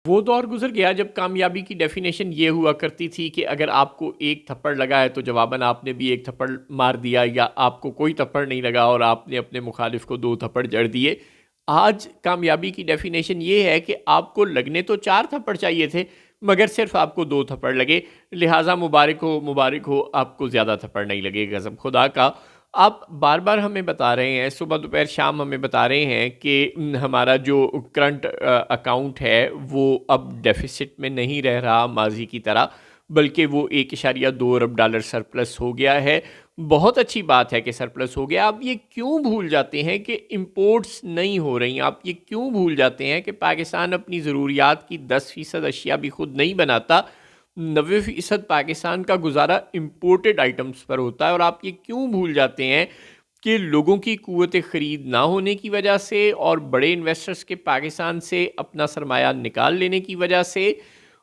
وہ دور گزر گیا جب کامیابی کی ڈیفینیشن یہ ہوا کرتی تھی کہ اگر آپ کو ایک تھپڑ لگا ہے تو جواباً آپ نے بھی ایک تھپڑ مار دیا، یا آپ کو کوئی تھپڑ نہیں لگا اور آپ نے اپنے مخالف کو 2 تھپڑ جڑ دیے۔ آج کامیابی کی ڈیفینیشن یہ ہے کہ آپ کو لگنے تو 4 تھپڑ چاہیے تھے، مگر صرف آپ کو 2 تھپڑ لگے، لہٰذا مبارک ہو آپ کو زیادہ تھپڑ نہیں لگے، قسم خدا کا۔ آپ بار بار ہمیں بتا رہے ہیں، صبح دوپہر شام ہمیں بتا رہے ہیں کہ ہمارا جو کرنٹ اکاؤنٹ ہے وہ اب ڈیفیسٹ میں نہیں رہ رہا ماضی کی طرح، بلکہ وہ 1.2 ارب ڈالر سرپلس ہو گیا ہے۔ بہت اچھی بات ہے کہ سرپلس ہو گیا۔ آپ یہ کیوں بھول جاتے ہیں کہ امپورٹس نہیں ہو رہی؟ آپ یہ کیوں بھول جاتے ہیں کہ پاکستان اپنی ضروریات کی 10% اشیاء بھی خود نہیں بناتا؟ 90% پاکستان کا گزارا امپورٹڈ آئٹمز پر ہوتا ہے۔ اور آپ یہ کیوں بھول جاتے ہیں کہ لوگوں کی قوت خرید نہ ہونے کی وجہ سے اور بڑے انویسٹرز کے پاکستان سے اپنا سرمایہ نکال لینے کی وجہ سے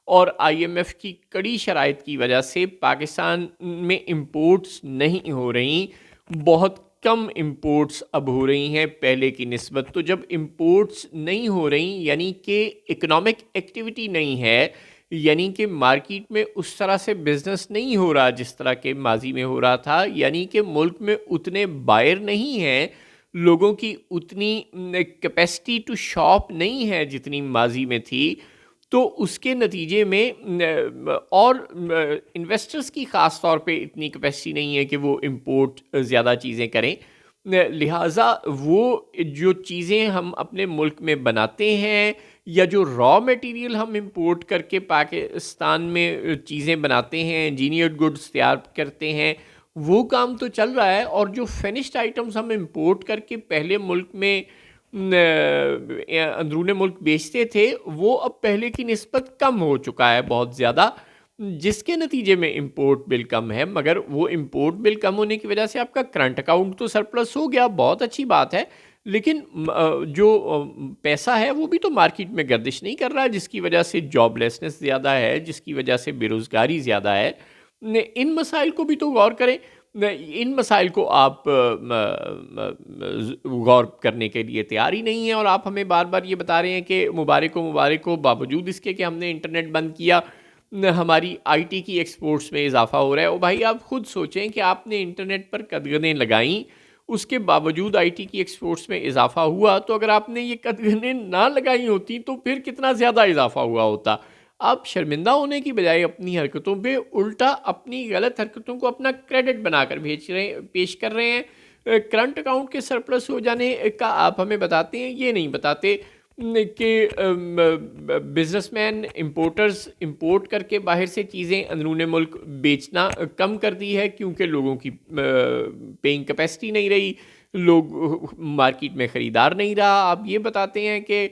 اور آئی ایم ایف کی کڑی شرائط کی وجہ سے پاکستان میں امپورٹس نہیں ہو رہی، بہت کم امپورٹس اب ہو رہی ہیں پہلے کی نسبت۔ تو جب امپورٹس نہیں ہو رہی یعنی کہ اکنامک ایکٹیویٹی نہیں ہے، یعنی کہ مارکیٹ میں اس طرح سے بزنس نہیں ہو رہا جس طرح کے ماضی میں ہو رہا تھا، یعنی کہ ملک میں اتنے بائر نہیں ہیں، لوگوں کی اتنی کیپیسٹی ٹو شاپ نہیں ہے جتنی ماضی میں تھی، تو اس کے نتیجے میں اور انویسٹرز کی خاص طور پہ اتنی کیپیسٹی نہیں ہے کہ وہ امپورٹ زیادہ چیزیں کریں، لہٰذا وہ جو چیزیں ہم اپنے ملک میں بناتے ہیں یا جو را میٹیریل ہم امپورٹ کر کے پاکستان میں چیزیں بناتے ہیں، انجینئرڈ گڈز تیار کرتے ہیں، وہ کام تو چل رہا ہے، اور جو فینشڈ آئٹمز ہم امپورٹ کر کے پہلے ملک میں اندرون ملک بیچتے تھے وہ اب پہلے کی نسبت کم ہو چکا ہے بہت زیادہ، جس کے نتیجے میں امپورٹ بل کم ہے۔ مگر وہ امپورٹ بل کم ہونے کی وجہ سے آپ کا کرنٹ اکاؤنٹ تو سرپلس ہو گیا، بہت اچھی بات ہے، لیکن جو پیسہ ہے وہ بھی تو مارکیٹ میں گردش نہیں کر رہا، جس کی وجہ سے جاب لیسنس زیادہ ہے، جس کی وجہ سے بے روزگاری زیادہ ہے۔ ان مسائل کو بھی تو غور کریں۔ ان مسائل کو آپ غور کرنے کے لیے تیار ہی نہیں ہیں، اور آپ ہمیں بار بار یہ بتا رہے ہیں کہ مبارک ہو، باوجود اس کے کہ ہم نے انٹرنیٹ بند کیا ہماری آئی ٹی کی ایکسپورٹس میں اضافہ ہو رہا ہے۔ او بھائی آپ خود سوچیں کہ آپ نے انٹرنیٹ پر قدغنیں لگائیں، اس کے باوجود آئی ٹی کی ایکسپورٹس میں اضافہ ہوا، تو اگر آپ نے یہ قدغنیں نہ لگائی ہوتی تو پھر کتنا زیادہ اضافہ ہوا ہوتا۔ آپ شرمندہ ہونے کی بجائے اپنی حرکتوں پہ الٹا اپنی غلط حرکتوں کو اپنا کریڈٹ بنا کر پیش کر رہے ہیں۔ کرنٹ اکاؤنٹ کے سرپلس ہو جانے کا آپ ہمیں بتاتے ہیں، یہ نہیں بتاتے کہ بزنس مین امپورٹرز امپورٹ کر کے باہر سے چیزیں اندرون ملک بیچنا کم کر دی ہے کیونکہ لوگوں کی پیئنگ کیپیسٹی نہیں رہی، لوگ مارکیٹ میں خریدار نہیں رہا۔ آپ یہ بتاتے ہیں کہ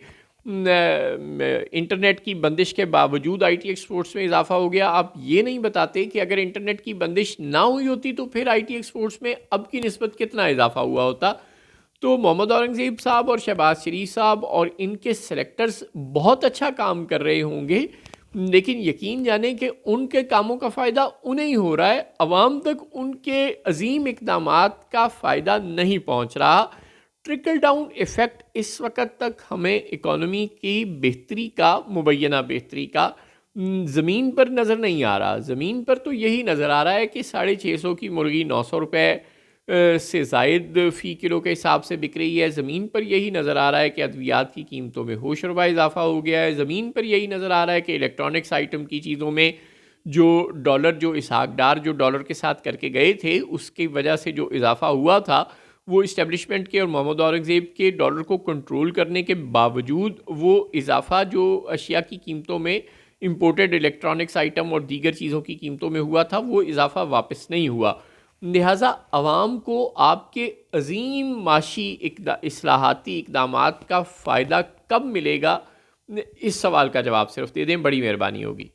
انٹرنیٹ کی بندش کے باوجود آئی ٹی ایکسپورٹس میں اضافہ ہو گیا۔ آپ یہ نہیں بتاتے کہ اگر انٹرنیٹ کی بندش نہ ہوئی ہوتی تو پھر آئی ٹی ایکسپورٹس میں اب کی نسبت کتنا اضافہ ہوا ہوتا۔ تو محمد اورنگزیب صاحب اور شہباز شریف صاحب اور ان کے سلیکٹرز بہت اچھا کام کر رہے ہوں گے، لیکن یقین جانیں کہ ان کے کاموں کا فائدہ انہیں ہی ہو رہا ہے، عوام تک ان کے عظیم اقدامات کا فائدہ نہیں پہنچ رہا۔ ٹرکل ڈاؤن ایفیکٹ اس وقت تک ہمیں اکانومی کی بہتری کا، مبینہ بہتری کا زمین پر نظر نہیں آ رہا۔ زمین پر تو یہی نظر آ رہا ہے کہ 650 کی مرغی 900 روپے سے زائد فی کلو کے حساب سے بک رہی ہے۔ زمین پر یہی نظر آ رہا ہے کہ ادویات کی قیمتوں میں ہوش ربا اضافہ ہو گیا ہے۔ زمین پر یہی نظر آ رہا ہے کہ الیکٹرانکس آئٹم کی چیزوں میں جو اسحاق ڈار جو ڈالر کے ساتھ کر کے گئے تھے، اس کی وجہ سے جو اضافہ ہوا تھا وہ اسٹیبلشمنٹ کے اور محمد اورنگزیب کے ڈالر کو کنٹرول کرنے کے باوجود وہ اضافہ جو اشیاء کی قیمتوں میں، امپورٹڈ الیکٹرانکس آئٹم اور دیگر چیزوں کی قیمتوں میں ہوا تھا، وہ اضافہ واپس نہیں ہوا۔ لہٰذا عوام کو آپ کے عظیم معاشی اصلاحاتی اقدامات کا فائدہ کب ملے گا، اس سوال کا جواب صرف دے دیں، بڑی مہربانی ہوگی۔